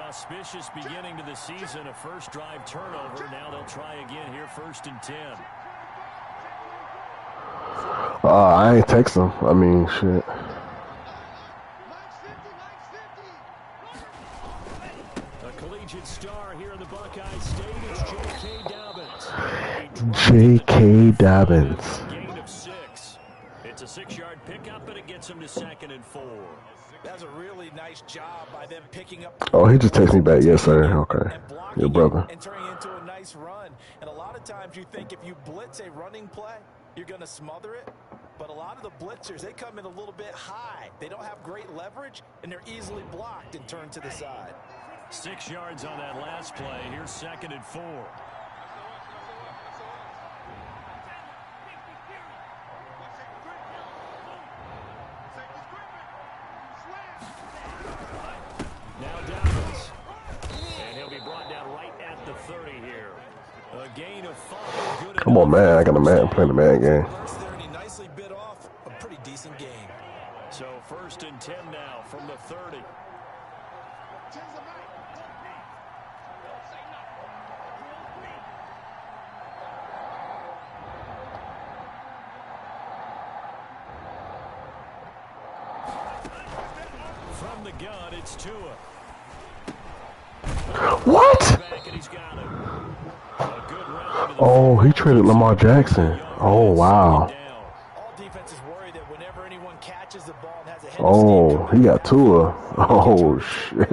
auspicious beginning to the season, a first drive turnover. Now they'll try again here, 1st and 10. I ain't text him. I mean, shit. A collegiate star here in the Buckeye State is J.K. Dobbins. J.K. Dobbins. Gain of 6. It's a 6-yard pickup, and it gets him to 2nd and 4. That's a really nice job by them picking up. Oh, he just texted me back. Yes, sir. Okay. Your brother. And turning into a nice run. And a lot of times you think if you blitz a running play, you're going to smother it. But a lot of the blitzers, they come in a little bit high. They don't have great leverage, and they're easily blocked and turned to the side. 6 yards on that last play. Here's 2nd and 4. Now Dobbins. And he'll be brought down right at the 30 here. A gain of 5. Good. Come on, man. I got a man playing the man game. Nicely bit off a pretty decent game. So 1st and 10 now from the 30. From the gun, it's Tua. What? Oh, he traded Lamar Jackson. Oh, wow. Oh, he got Tua. Oh, shit.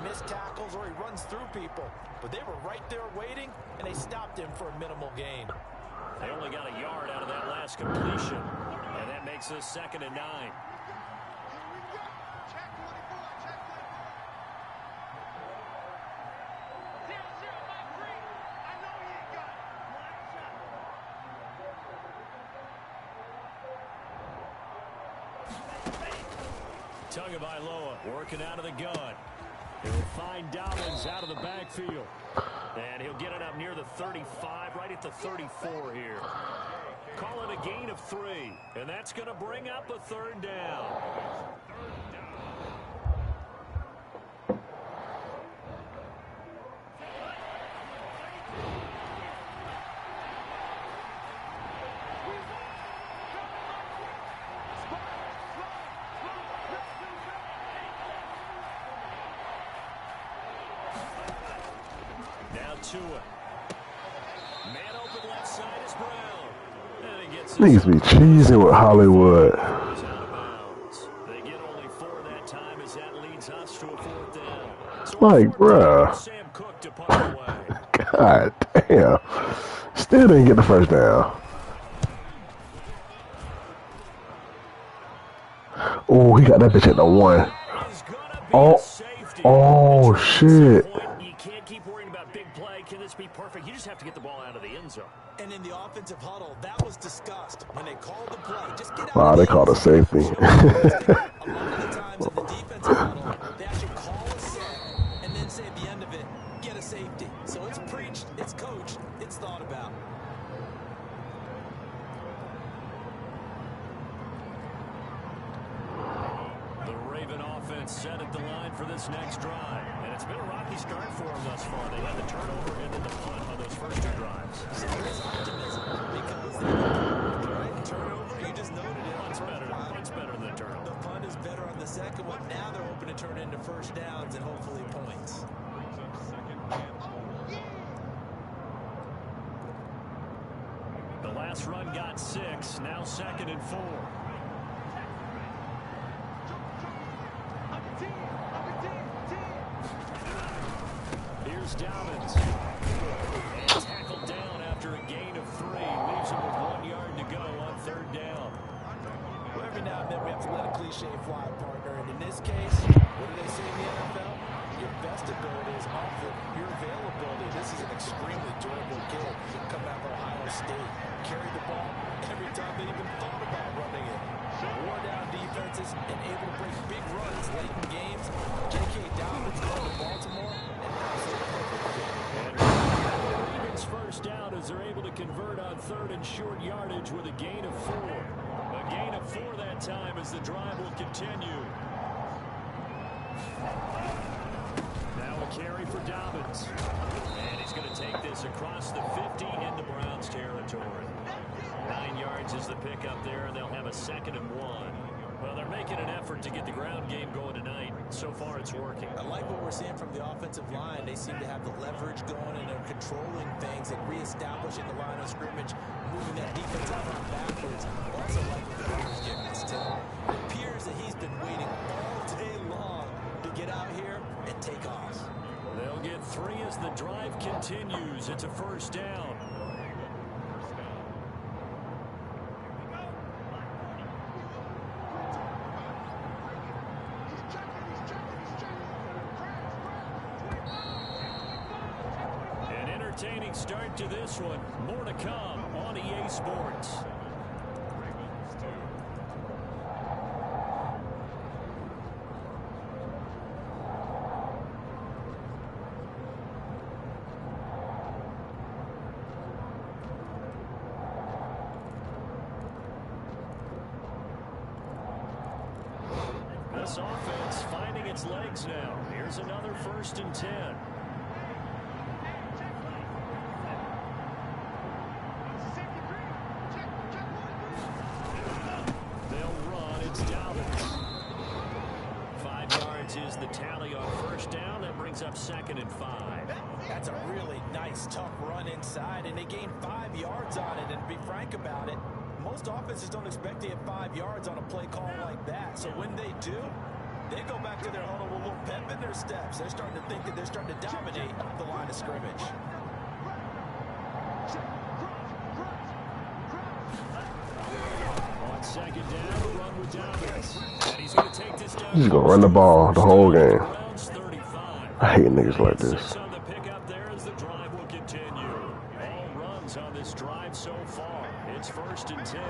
Missed tackles or he runs through people. But they were right there waiting, and they stopped him for a minimal gain. They only got a yard out of that last completion. And that makes this 2nd and 9. Tagovailoa working out of the gun. He'll find Dobbins out of the backfield. And he'll get it up near the 35, right at the 34 here. Call it a gain of 3. And that's going to bring up a 3rd down. Tua. Man open left side is Brown. And he gets Niggas be cheesing with Hollywood. They get only 4 that time as that leads us to a 4th down. So like, bruh. Sam Cook to punt away. God damn. Still didn't get the 1st down. Oh, he got that bitch at the 1. Oh, shit. Be perfect. You just have to get the ball out of the end zone. And in the offensive huddle, that was discussed when they called the play. Just get out. Wow, they called a safety. A lot of the times in the defensive huddle, they actually call a set and then say at the end of it, get a safety. So it's preached, it's coached, it's thought about. The Raven offense set at the line for this next drive. And it's been a rocky start for them thus far. They had the turnover and then the punt on those first 2 drives. So there's optimism because the turnover, you just noted it. Punt's better than the turnover. The punt is better on the second one. Now they're hoping to turn into 1st downs and hopefully points. The last run got 6. Now 2nd and 4. Here's Dobbins. And tackled down after a gain of 3. Leaves him with 1 yard to go on 3rd down. Well, every now and then we have to let a cliche fly, partner. And in this case, what do they say in the NFL? Your best ability is often your availability. This is an extremely durable kid coming out of Ohio State. Carried the ball every time they even thought about running it. Wore down defenses and able to break big runs late in games. J.K. Dobbins going to Baltimore. Ravens 1st down as they're able to convert on 3rd and short yardage with a gain of 4. A gain of 4 that time as the drive will continue. Now a Dobbins. And he's going to take this across the 50 into Browns territory. 9 yards is the pickup there, and they'll have a 2nd and 1. Well, they're making an effort to get the ground game going tonight. So far, it's working. I like what we're seeing from the offensive line. They seem to have the leverage going, and they're controlling things and reestablishing the line of scrimmage, moving that defensive line backwards. Also like what the coach giving us, Tim. It appears that he's been waiting all day long to get out here and take off. They'll get 3 as the drive continues. It's a 1st down. Entertaining start to this one. More to come on EA Sports. This offense finding its legs now. Here's another 1st and 10. Is the tally on 1st down. That brings up 2nd and 5. That's a really nice, tough run inside, and they gained 5 yards on it. And to be frank about it, most offenses don't expect to get 5 yards on a play call like that. So when they do, they go back to their huddle with a little pep in their steps. They're starting to think that they're starting to dominate the line of scrimmage. On 2nd down, run with Dobbins. And he's going to take this down. He's gonna run the ball the whole game. I hate niggas like this. On the pickup there as the drive will continue. All runs on this drive so far. It's 1st and 10.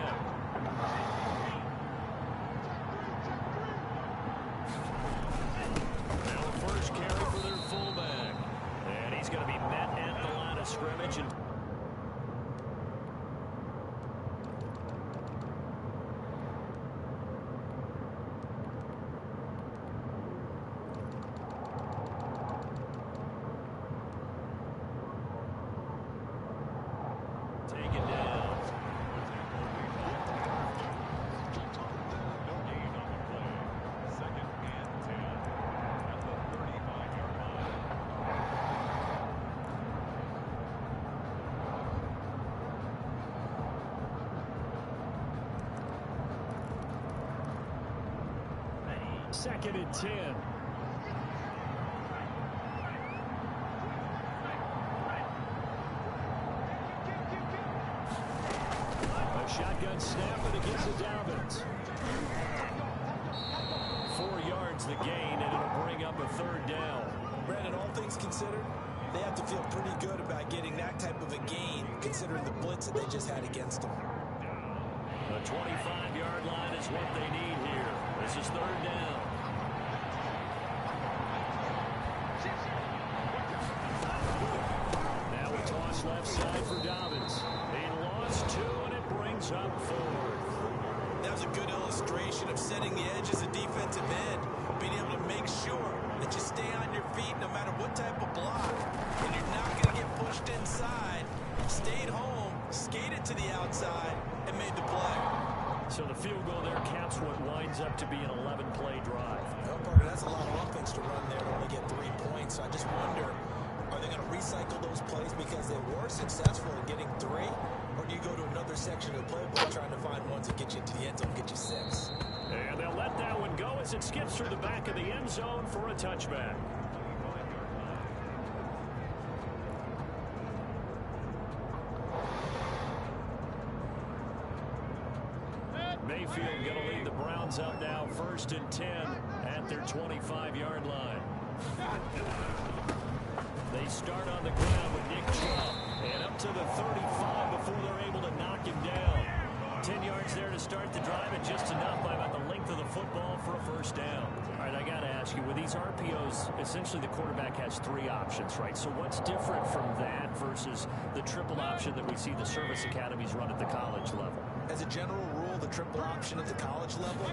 Now a 1st carry for their fullback. And he's going to be met at the line of scrimmage. And second and 10. A shotgun snap, and it gives to Dobbins. 4 yards the gain, and it'll bring up a 3rd down. Brandon, all things considered, they have to feel pretty good about getting that type of a gain, considering the blitz that they just had against them. The 25-yard line is what they need here. This is 3rd down. Now a toss left side for Dobbins. He lost 2, and it brings up 4th. That was a good illustration of setting the edge as a defensive end, being able to make sure that you stay on your feet no matter what type of block, and you're not going to get pushed inside. Stayed home, skated to the outside, and made the play. So the field goal there caps what winds up to be an 11-play drive. Well, Parker, that's a lot of offense to run there to only get 3 points. So I just wonder, are they going to recycle those plays because they were successful in getting 3? Or do you go to another section of the playbook trying to find ones that get you into the end zone, get you 6? And they'll let that one go as it skips through the back of the end zone for a touchback. Mayfield going to lead the Browns up now, 1st and 10 at their 25-yard line. They start on the ground with Nick Chubb, and up to the 35 before they're able to knock him down. 10 yards there to start the drive, and just enough by about the length of the football for a 1st down. All right, I got to ask you, with these RPOs, essentially the quarterback has 3 options, right? So what's different from that versus the triple option that we see the service academies run at the college level? As a general rule, the triple option at the college level,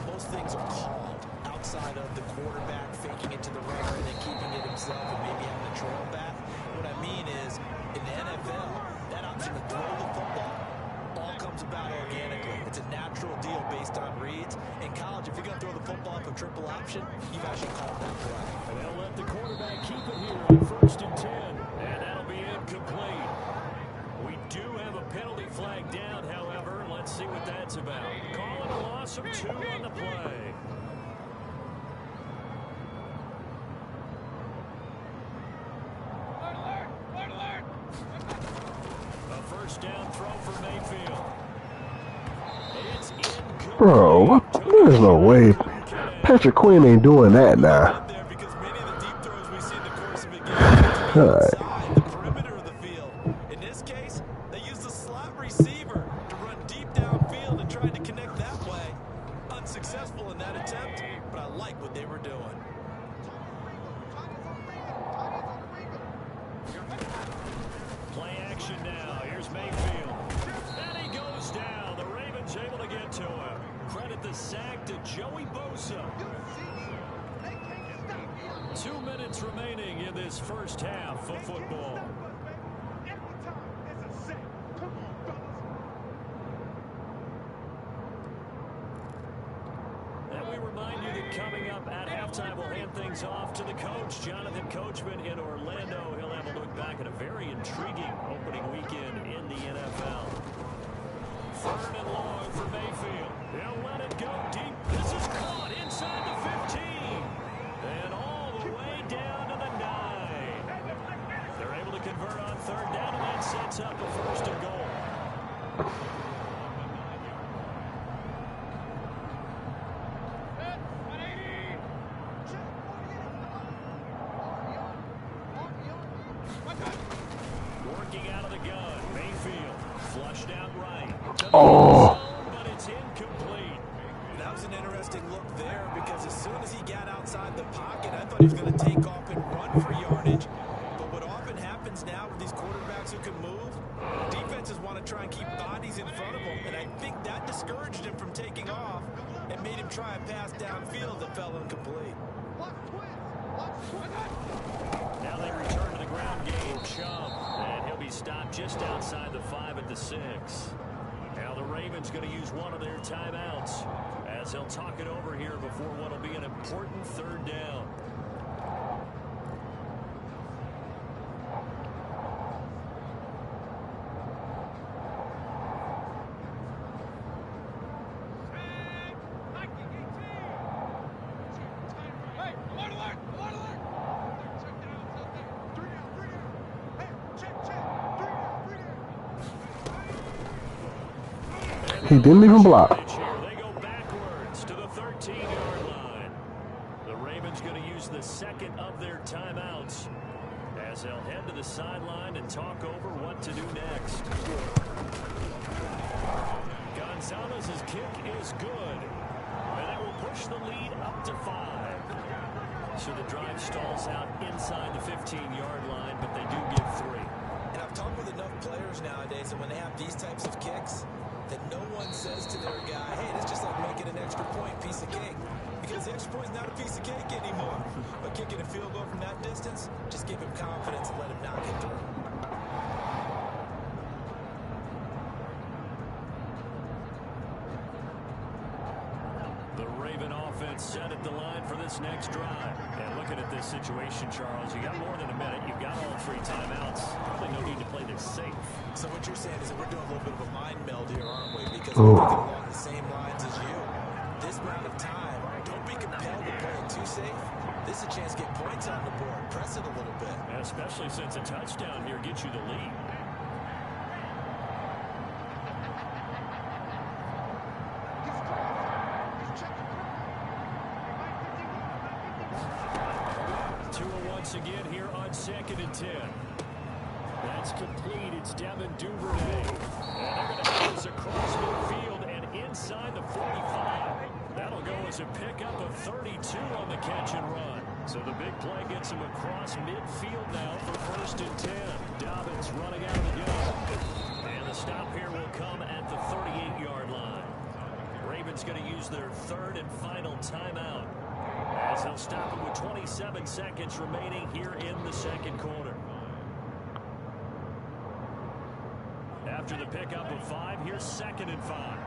most things are called outside of the quarterback faking it to the runner and then keeping it himself and maybe having a possession, you've actually called that play. And they'll let the quarterback keep it here on 1st and 10. And that'll be incomplete. We do have a penalty flag down, however. Let's see what that's about. Calling a loss of 2 on the play. A first down throw for Mayfield. It's incomplete. Bro, what? There's no way. Patrick Quinn ain't doing that now. Because many of the deep throws we see in the course of a game outside the perimeter of the field. In this case, they used the slot receiver to run deep downfield and tried to connect that play. Unsuccessful in that attempt, but I like what they were doing. Play action now. Here's Mayfield. And he goes down. The Ravens able to get to him. Credit the sack to Joey Bosa. 2 minutes remaining in this first half of football. And we remind you that coming up at halftime, we'll hand things off to the coach, Jonathan Coachman in Orlando. He'll have a look back at a very intriguing opening weekend in the NFL. 3rd and long for Mayfield. He'll let it go deep. This is caught inside the 15. And all the way down to the 9. They're able to convert on 3rd down, and that sets up the 1st and goal. Working out of the gun. Mayfield flushed out right. Oh. But it's incomplete. That was an interesting look there because as soon as he got outside the pocket, I thought he was going to take off and run for yardage. But what often happens now with these quarterbacks who can move, defenses want to try and keep bodies in front of them. And I think that discouraged him from taking off and made him try a pass downfield that fell incomplete. Now they return to the ground game. Chubb. And he'll be stopped just outside the 5 at the 6. Now the Ravens going to use one of their timeouts as they'll talk it over here before what will be an important 3rd down. He didn't even block. They go backwards to the 13-yard line. The Ravens going to use the 2nd of their timeouts as they'll head to the sideline and talk over what to do next. Gonzalez's kick is good, and that will push the lead up to 5. So the drive stalls out inside the 15-yard line, but they do get 3. And I've talked with enough players nowadays that when they have these types of kicks, that no one says to their guy, hey, it's just like making an extra point piece of cake. Because the extra point is not a piece of cake anymore. But kicking a field goal from that distance, just give him confidence and let him knock it through. The Raven offense set at the line for this next drive. And looking at this situation, Charles, you got more than a minute. You've got all 3 timeouts. Probably no need to play this safe. So what you're saying is that we're doing a little bit of a mind meld here, aren't we? Because we're thinking along the same lines as you. This amount of time, don't be compelled to play it too safe. This is a chance to get points on the board. Press it a little bit. Especially since a touchdown here gets you the lead. Once again here on 2nd and 10. That's complete. It's Devin Duvernay. And they're going to have this across midfield and inside the 45. That'll go as a pickup of 32 on the catch and run. So the big play gets him across midfield now for 1st and 10. Dobbins running out of the gun. And the stop here will come at the 38-yard line. Ravens going to use their 3rd and final timeout, as they'll stop it with 27 seconds remaining here in the 2nd quarter. After the pickup of 5, here's 2nd and 5.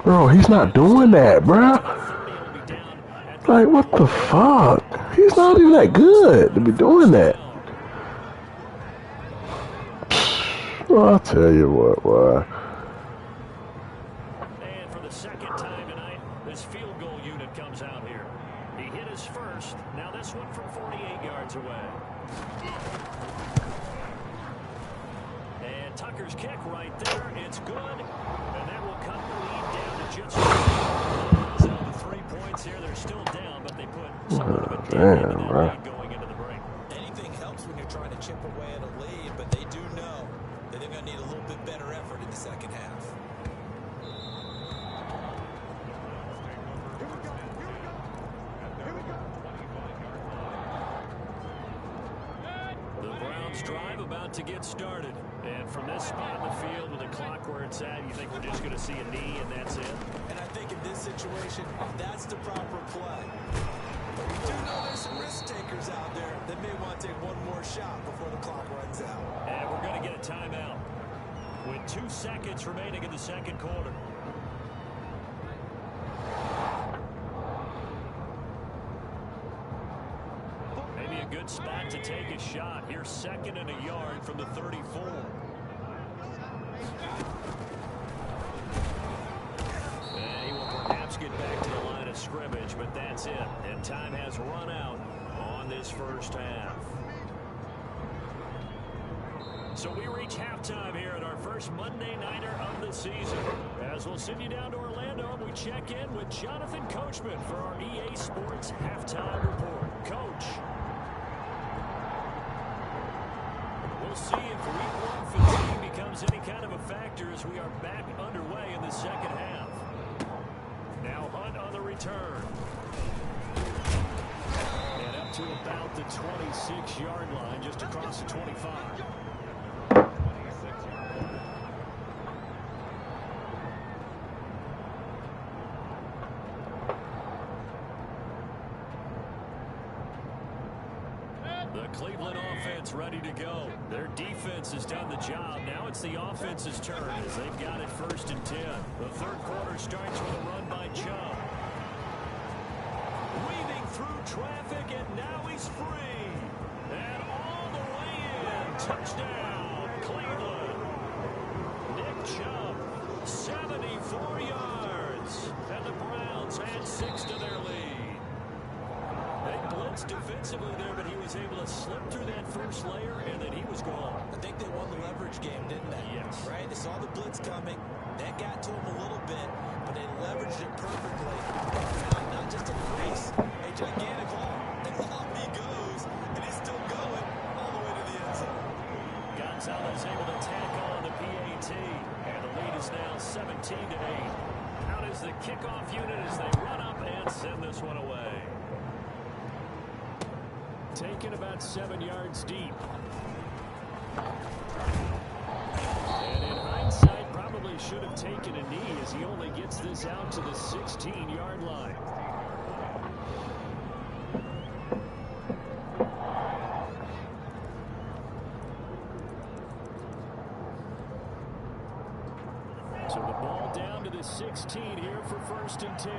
Bro, he's not doing that, bro. Like, what the fuck? He's not even that good to be doing that. Well, I'll tell you what, boy. And for the second time tonight, this field goal unit comes out here. He hit his first. Now this one from 48 yards away. And Tucker's kick right there. It's good. And that will cut the lead down to just 3 points here. They're still down, but they put somewhat of a dent into that lead going into the break. Anything helps when you're trying to chip away at a lead, but they do know that they're going to need a little bit better effort in the second half. The Browns drive about to get started. And from this spot in the field with the clock where it's at, you think we're just going to see a knee and that's it? And I think in this situation, that's the proper play. But we do know there's some risk takers out there that may want to take one more shot before the clock runs out. And we're going to get a timeout with 2 seconds remaining in the second quarter. Maybe a good spot to take a shot. Here's 2nd and a yard from the 34. And he will perhaps get back to the line of scrimmage, but that's it. And time has run out on this first half. So we reach halftime here at our first Monday Nighter of the season. As we'll send you down to Orlando, we check in with Jonathan Coachman for our EA Sports Halftime Report. Coach. We'll see if week 1 fatigue becomes any kind of a factor as we are back underway in the second half. Now Hunt on the return. And up to about the 26-yard line, just across the 25. The Cleveland offense ready to go. Their defense has done the job. Now it's the offense's turn as they've got it 1st and 10. The third quarter starts with a run by Chubb. Weaving through traffic, and now he's free. And all the way in. Touchdown, Cleveland. Nick Chubb, 74 yards. And the Browns add 6 to their lead. They blitzed defensively there, but he was able to slip through that first layer, and then he was gone. I think they won the leverage game, didn't they? Yes. Right? They saw the blitz coming. That got to him a little bit, but they leveraged it perfectly. And found not just a crease, a gigantic hole. And off he goes, and he's still going all the way to the end zone. Gonzalez able to tack on the PAT, and the lead is now 17-8. Out is the kickoff unit as they run up and send this one away. Taken about 7 yards deep. And in hindsight, probably should have taken a knee as he only gets this out to the 16-yard line. So the ball down to the 16 here for 1st and 10.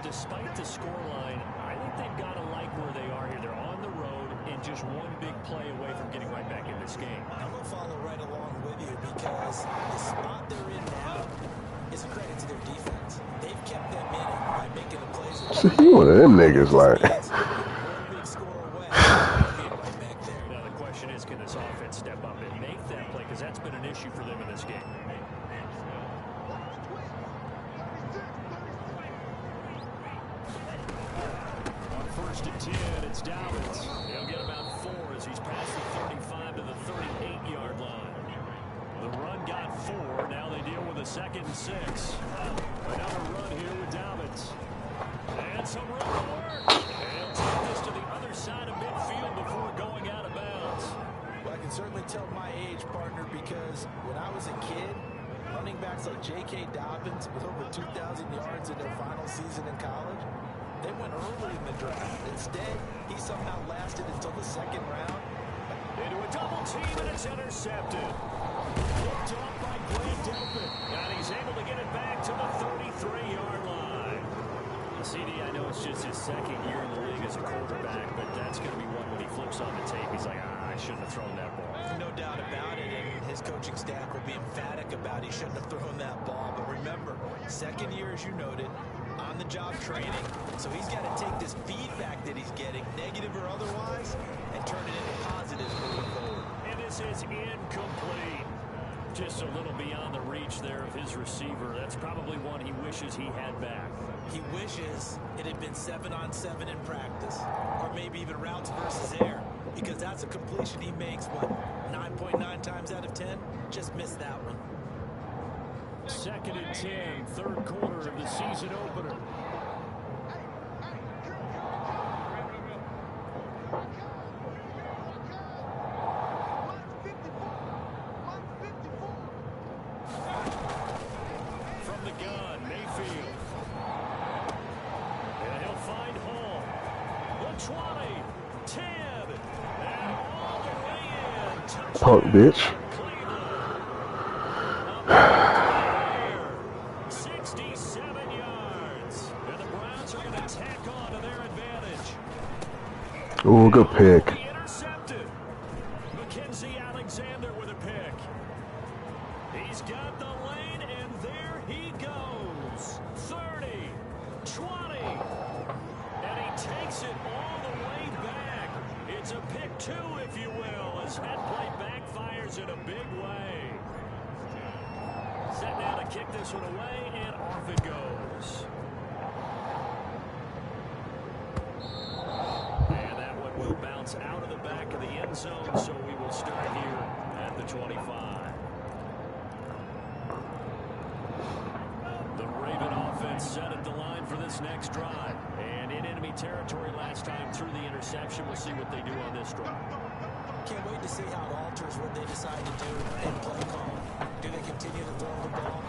Despite the scoreline, I think they've got to like where they are here. They're on the road and just one big play away from getting right back in this game. I'm going to follow right along with you because the spot they're in now is a credit to their defense. They've kept them in it by making the plays. So he one of them niggas like. One big score away. Right back there. Now the question is, can this offense step up and make that play? Because that's been an issue for them in this game. On 1st and 10, it's Dobbins. He'll get about 4 as he's past the 35 to the 38-yard line. The run got 4. Now they deal with a 2nd and 6. Another run here with Dobbins. And some room to work. And he'll take this to the other side of midfield before going out of bounds. Well, I can certainly tell my age, partner, because when I was a kid, running backs like J.K. Dobbins with over 2,000 yards season in college? They went early in the draft. Instead, he somehow lasted until the second round. Into a double team, and it's intercepted. Picked off by Grant Delpit. And he's able to get it back to the 33-yard line. CD, I know it's just his second year in the league as a quarterback, but that's going to be one when he flips on the tape. He's like, I shouldn't have thrown that ball. No doubt about it, and his coaching staff will be emphatic about he shouldn't have thrown that ball. But remember, second year, as you noted, on-the-job training. So he's got to take this feedback that he's getting, negative or otherwise, and turn it into positives moving forward. And this is incomplete. Just a little beyond the reach there of his receiver. That's probably one he wishes he had back. He wishes it had been 7-on-7 in practice, or maybe even routes versus air, because that's a completion he makes, what, 9.9 times out of 10? Just missed that one. 2nd and 10, third quarter of the season opener. From the gun, Mayfield. And he'll find Hall. The 20, 10, and all the way in. Punk bitch. 67 yards. And the Browns are going to tack on to their advantage. Ooh, good pick. Intercepted. Mackenzie Alexander with a pick. He's got the lane, and there he goes. 30, 20. And he takes it all the way back. It's a pick two, if you will, as that play backfires in a big way. Set now to kick this one away, and off it goes. And that one will bounce out of the back of the end zone, so we will start here at the 25. The Raven offense set at the line for this next drive. And in enemy territory last time through the interception. We'll see what they do on this drive. Can't wait to see how it alters what they decide to do in play call. Do they continue to throw the ball?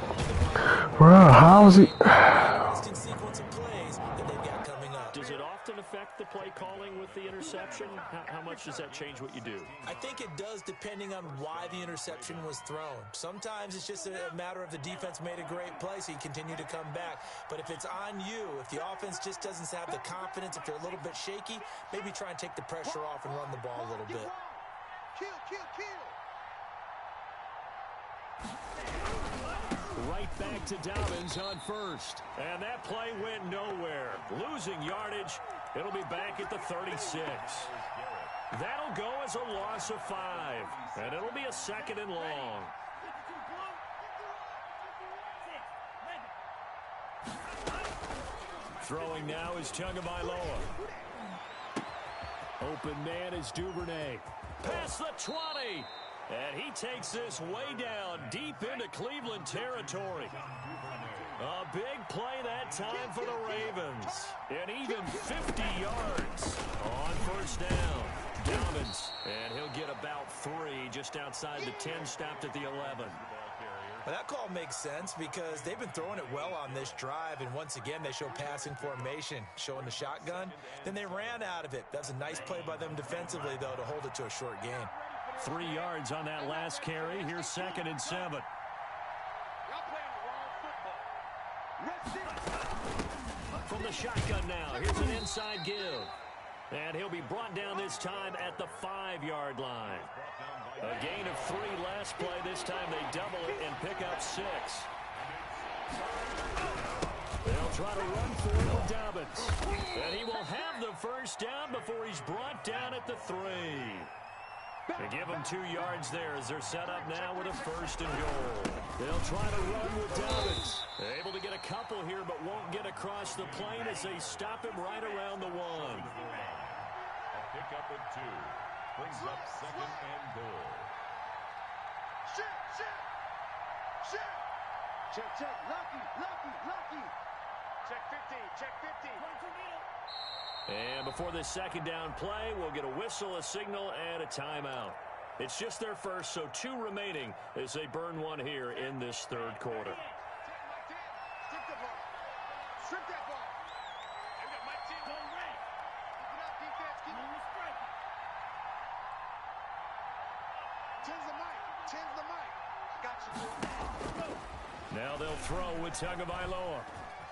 Bro, how is he? Interesting sequence of plays that they've got coming up. Does it often affect the play calling with the interception? How much does that change what you do? I think it does, depending on why the interception was thrown. Sometimes it's just a matter of the defense made a great play, so you continue to come back. But if it's on you, if the offense just doesn't have the confidence, if they're a little bit shaky, maybe try and take the pressure off and run the ball a little bit. Kill. Right back to Dobbins on first. And that play went nowhere. Losing yardage. It'll be back at the 36. That'll go as a loss of 5. And it'll be a 2nd and long. Throwing now is Tagovailoa. Open man is Duvernay. Past the 20. And he takes this way down deep into Cleveland territory. A big play that time for the Ravens. And even 50 yards on first down. Dobbins. And he'll get about 3 just outside the 10, stopped at the 11. Well, that call makes sense because they've been throwing it well on this drive, and once again they show passing formation, showing the shotgun. Then they ran out of it. That's a nice play by them defensively, though, to hold it to a short gain. 3 yards on that last carry. Here's 2nd and 7. From the shotgun now, here's an inside give. And he'll be brought down this time at the 5-yard line. A gain of 3 last play. This time they double it and pick up 6. They'll try to run for it with Dobbins. And he will have the first down before he's brought down at the 3. They give him 2 yards there as they're set up now with a 1st and goal. They'll try to run with Dobbins. Able to get a couple here, but won't get across the plane as they stop him right around the 1. A pickup at 2. Brings up 2nd and goal. Check. Lucky. Check 50. And before this 2nd down play, we'll get a whistle, a signal, and a timeout. It's just their first, so 2 remaining as they burn 1 here in this 3rd quarter. Strip that ball. Hey, we got my team on red. Keep it up, defense. Keep it striking. Tens the mic. Tens the mic. I got you. Now they'll throw with Tagovailoa.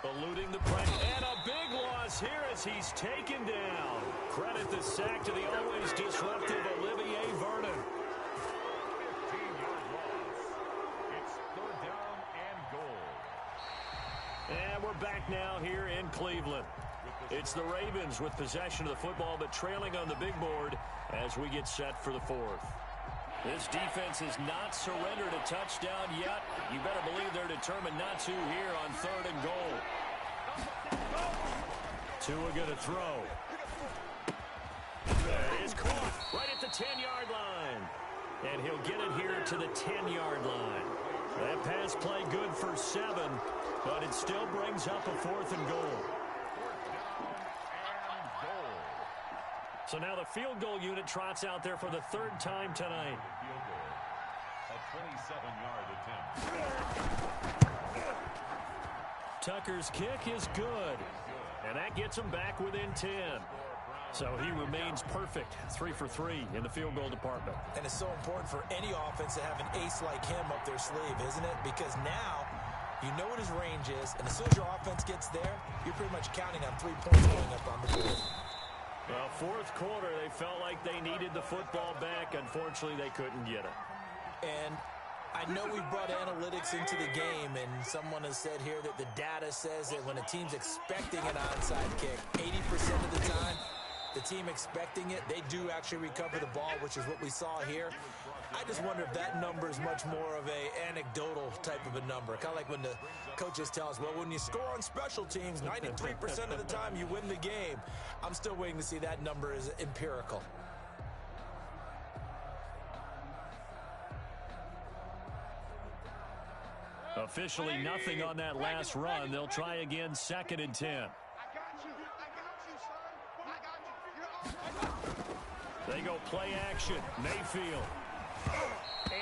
Eluding the pressure. And a big loss here as he's taken down. Credit the sack to the always disruptive Olivier Vernon. 15-yard loss. It's third down and goal. And we're back now here in Cleveland. It's the Ravens with possession of the football, but trailing on the big board as we get set for the fourth. This defense has not surrendered a touchdown yet. You better believe they're determined not to here on third and goal. Tua going to throw. That is caught right at the 10-yard line. And he'll get it here to the 10-yard line. That pass play good for 7, but it still brings up a fourth and goal. So now the field goal unit trots out there for the third time tonight. Field goal. A 27-yard attempt. Tucker's kick is good. And that gets him back within 10. So he remains perfect. 3 for 3 in the field goal department. And it's so important for any offense to have an ace like him up their sleeve, isn't it? Because now you know what his range is, and as soon as your offense gets there, you're pretty much counting on 3 points going up on the board. Well, fourth quarter, they felt like they needed the football back. Unfortunately, they couldn't get it. And I know we brought analytics into the game, and someone has said here that the data says that when a team's expecting an onside kick, 80% of the time, the team expecting it, they do actually recover the ball, which is what we saw here. I just wonder if that number is much more of a anecdotal type of a number. Kind of like when the coaches tell us, well, when you score on special teams, 93% of the time you win the game. I'm still waiting to see that number is empirical. Officially nothing on that last run. They'll try again, 2nd and 10. I got you. I got you, son. I got you. You're all They go play action. Mayfield.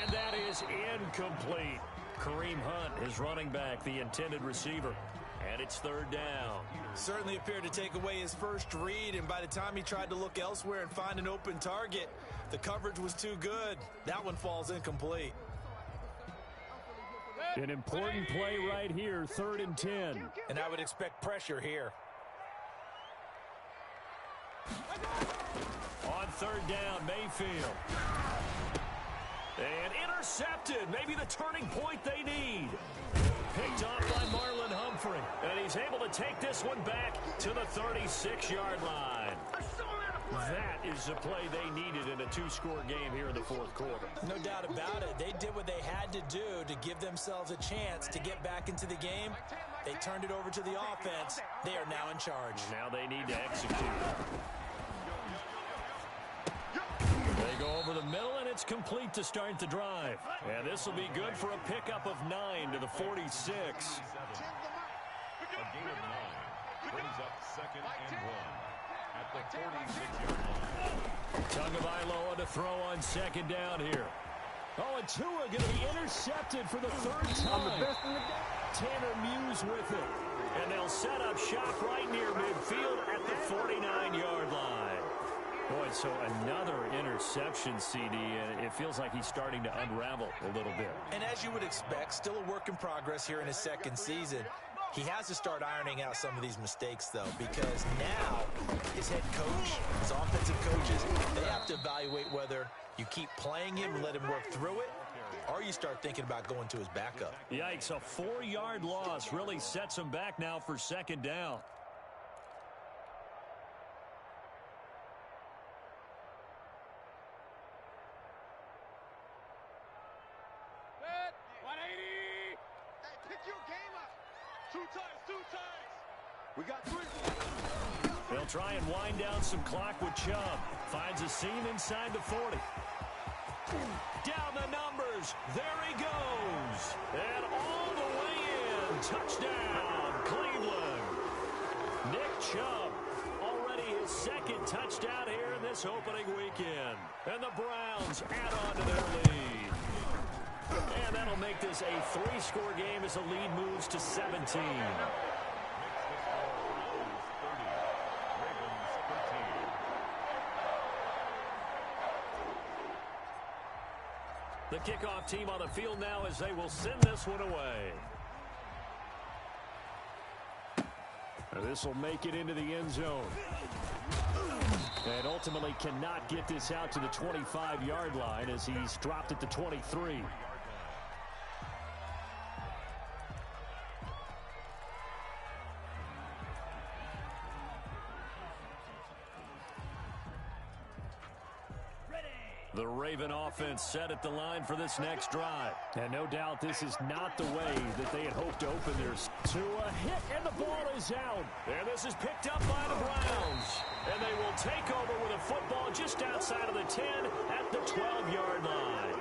And that is incomplete. Kareem Hunt is running back, the intended receiver. And it's third down. Certainly appeared to take away his first read, and by the time he tried to look elsewhere and find an open target, the coverage was too good. That one falls incomplete. An important play right here, 3rd and 10. And I would expect pressure here. On 3rd down, Mayfield. And intercepted. Maybe the turning point they need. Picked off by Marlon Humphrey. And he's able to take this one back to the 36-yard line. That is the play they needed in a 2-score game here in the fourth quarter. No doubt about it. They did what they had to do to give themselves a chance to get back into the game. They turned it over to the offense. They are now in charge. Now they need to execute. They go over the middle, and it's complete to start the drive. And this will be good for a pickup of 9 to the 46. A gain of 9 brings up 2nd and 1 at the 46-yard line. Tagovailoa to throw on 2nd down here. Oh, and Tua going to be intercepted for the 3rd time. Tanner Muse with it. And they'll set up shop right near midfield at the 49-yard line. Boy, so another interception, CD, and it feels like he's starting to unravel a little bit. And as you would expect, still a work in progress here in his 2nd season. He has to start ironing out some of these mistakes, though, because now his head coach, his offensive coaches, they have to evaluate whether you keep playing him and let him work through it, or you start thinking about going to his backup. Yikes, a 4-yard loss really sets him back now for 2nd down. We got 3. They'll try and wind down some clock with Chubb. Finds a seam inside the 40. Down the numbers. There he goes. And all the way in. Touchdown, Cleveland. Nick Chubb, already his 2nd touchdown here in this opening weekend. And the Browns add on to their lead. And that'll make this a 3-score game as the lead moves to 17. The kickoff team on the field now as they will send this one away. This will make it into the end zone. And ultimately cannot get this out to the 25-yard line as he's dropped at the 23. The Raven offense set at the line for this next drive. And no doubt this is not the way that they had hoped to open theirs. To a hit, and the ball is out. And this is picked up by the Browns. And they will take over with a football just outside of the 10 at the 12-yard line.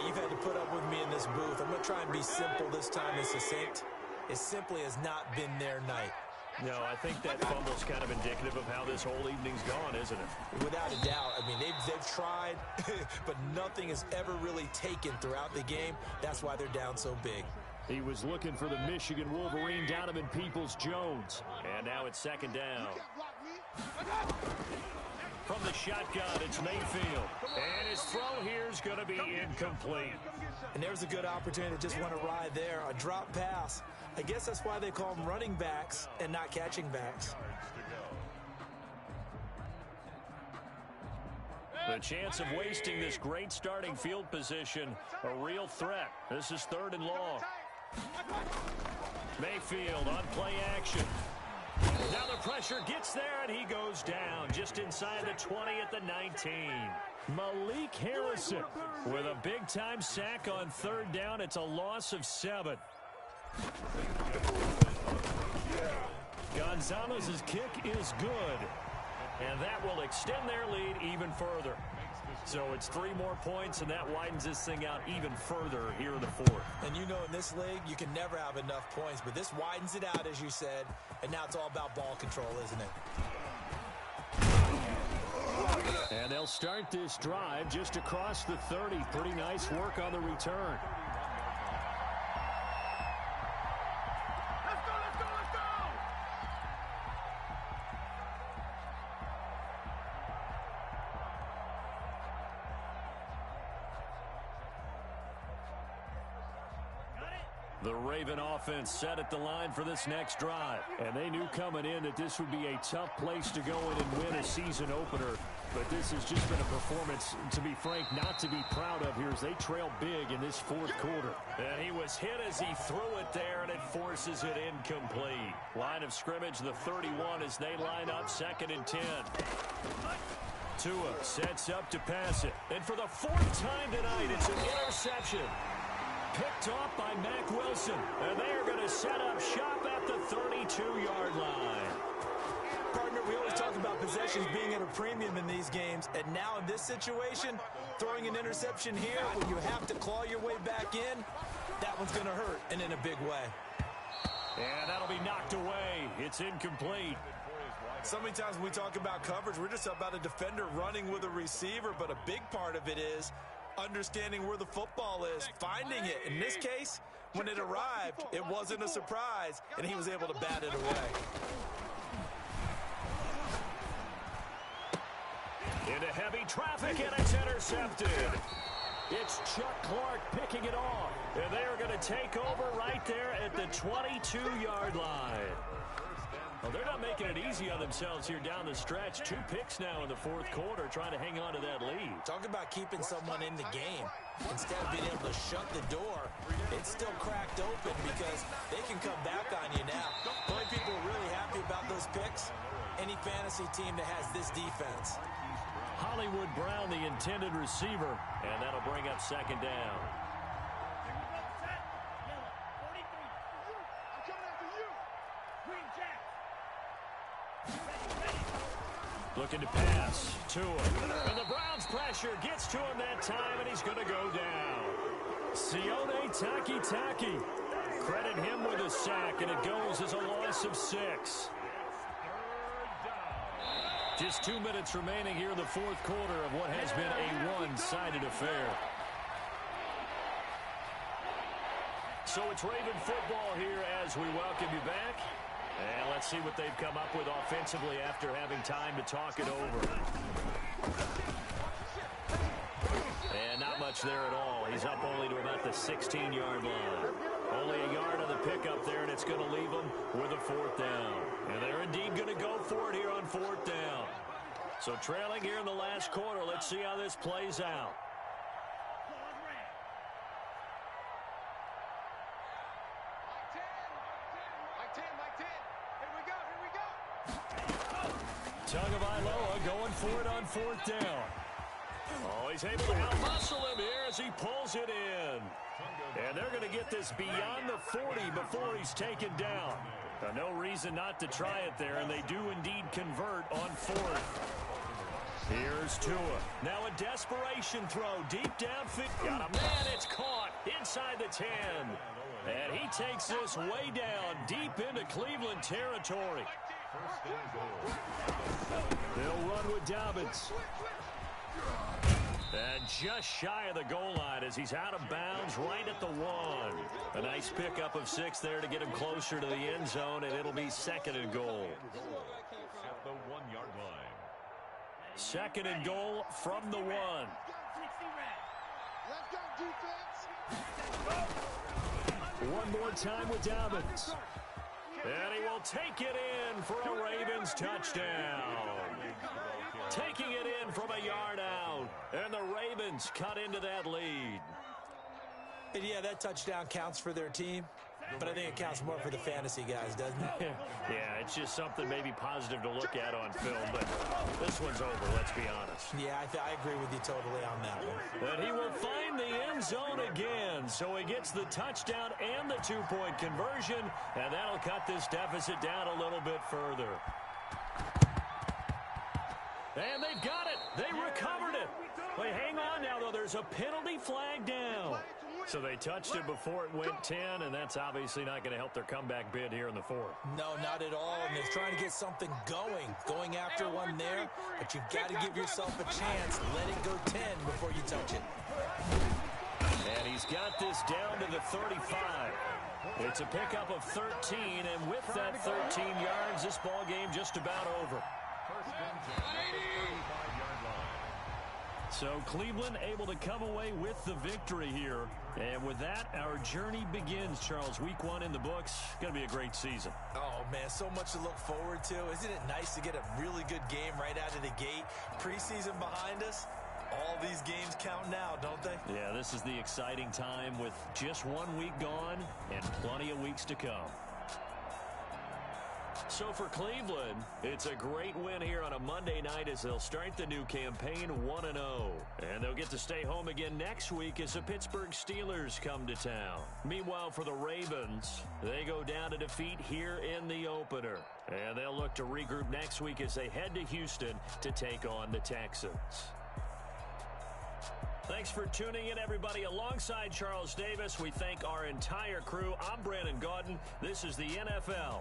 You've had to put up with me in this booth. I'm going to try and be simple this time and succinct. It simply has not been their night. No, I think that fumble's kind of indicative of how this whole evening's gone, isn't it? Without a doubt. I mean, they've tried, but nothing has ever really taken throughout the game. That's why they're down so big. He was looking for the Michigan Wolverine, Donovan Peoples-Jones. And now it's second down. From the shotgun, it's Mayfield. And his throw here is going to be incomplete. And there's a good opportunity to just want to ride there. A drop pass. I guess that's why they call them running backs and not catching backs. The chance of wasting this great starting field position, a real threat. This is 3rd and long. Mayfield on play action. Now the pressure gets there, and he goes down just inside the 20 at the 19. Malik Harrison with a big-time sack on 3rd down. It's a loss of 7. Gonzalez's kick is good, and that will extend their lead even further. So it's 3 more points, and that widens this thing out even further here in the 4th. And you know, in this league, you can never have enough points, but this widens it out, as you said, and now it's all about ball control, isn't it? And they'll start this drive just across the 30. Pretty nice work on the return. The Raven offense set at the line for this next drive. And they knew coming in that this would be a tough place to go in and win a season opener. But this has just been a performance, to be frank, not to be proud of here as they trail big in this 4th quarter. And he was hit as he threw it there, and it forces it incomplete. Line of scrimmage, the 31 as they line up 2nd and 10. Tua sets up to pass it. And for the 4th time tonight, it's an interception. Picked off by Mack Wilson, and they are going to set up shop at the 32-yard line. Partner, we always talk about possessions being at a premium in these games, and now in this situation, throwing an interception here when you have to claw your way back in, that one's going to hurt, and in a big way. And that'll be knocked away. It's incomplete. So many times when we talk about coverage, we're just about a defender running with a receiver, but a big part of it is understanding where the football is, finding it. In this case, when it arrived, it wasn't a surprise, and he was able to bat it away. Into heavy traffic, and it's intercepted. It's Chuck Clark picking it off, and they are going to take over right there at the 22-yard line. Well, they're not making it easy on themselves here down the stretch. 2 picks now in the 4th quarter, trying to hang on to that lead. Talk about keeping someone in the game. Instead of being able to shut the door, it's still cracked open because they can come back on you now. The only people who are really happy about those picks, any fantasy team that has this defense. Hollywood Brown, the intended receiver, and that'll bring up 2nd down. Looking to pass to him. And the Browns pressure gets to him that time, and he's going to go down. Sione Takitaki. Credit him with a sack, and it goes as a loss of 6. Just 2 minutes remaining here in the 4th quarter of what has been a one-sided affair. So it's Raven football here as we welcome you back. And let's see what they've come up with offensively after having time to talk it over. And And not much there at all. He's up only to about the 16-yard line. Only a yard on the pickup there, and it's going to leave him with a 4th down. And they're indeed going to go for it here on 4th down. So trailing here in the last quarter. Let's see how this plays out. Tagovailoa going for it on 4th down. Oh, he's able to out-muscle him here as he pulls it in. And they're going to get this beyond the 40 before he's taken down. No reason not to try it there, and they do indeed convert on 4th. Here's Tua. Now a desperation throw deep downfield. Got a man, it's caught inside the 10. And he takes this way down deep into Cleveland territory. They'll run with Dobbins. And just shy of the goal line as he's out of bounds right at the 1. A nice pickup of 6 there to get him closer to the end zone, and it'll be 2nd and goal. At the 1-yard line. 2nd and goal from the 1. Let's go, defense. One more time with Dobbins. And he will take it in for a Ravens touchdown. Taking it in from a yard out. And the Ravens cut into that lead. And yeah, that touchdown counts for their team, but I think it counts more for the fantasy guys, doesn't it? Yeah, it's just something maybe positive to look at on film, but this one's over, let's be honest. Yeah, I agree with you totally on that one. But he will find the end zone again, so he gets the touchdown and the 2-point conversion, and that'll cut this deficit down a little bit further. And they've got it. They recovered it. Wait, hang on now, though. There's a penalty flag down. So they touched it before it went 10, and that's obviously not going to help their comeback bid here in the 4th. No, not at all. And they're trying to get something going after one there. But you've got to give yourself a chance. Let it go 10 before you touch it. And he's got this down to the 35. It's a pickup of 13, and with that 13 yards, this ball game just about over. So Cleveland able to come away with the victory here. And with that, our journey begins, Charles. Week 1 in the books. Going to be a great season. Oh, man, so much to look forward to. Isn't it nice to get a really good game right out of the gate? Preseason behind us. All these games count now, don't they? Yeah, this is the exciting time with just 1 week gone and plenty of weeks to come. So for Cleveland, it's a great win here on a Monday night as they'll start the new campaign 1-0. And they'll get to stay home again next week as the Pittsburgh Steelers come to town. Meanwhile, for the Ravens, they go down to defeat here in the opener. And they'll look to regroup next week as they head to Houston to take on the Texans. Thanks for tuning in, everybody. Alongside Charles Davis, we thank our entire crew. I'm Brandon Gaudin. This is the NFL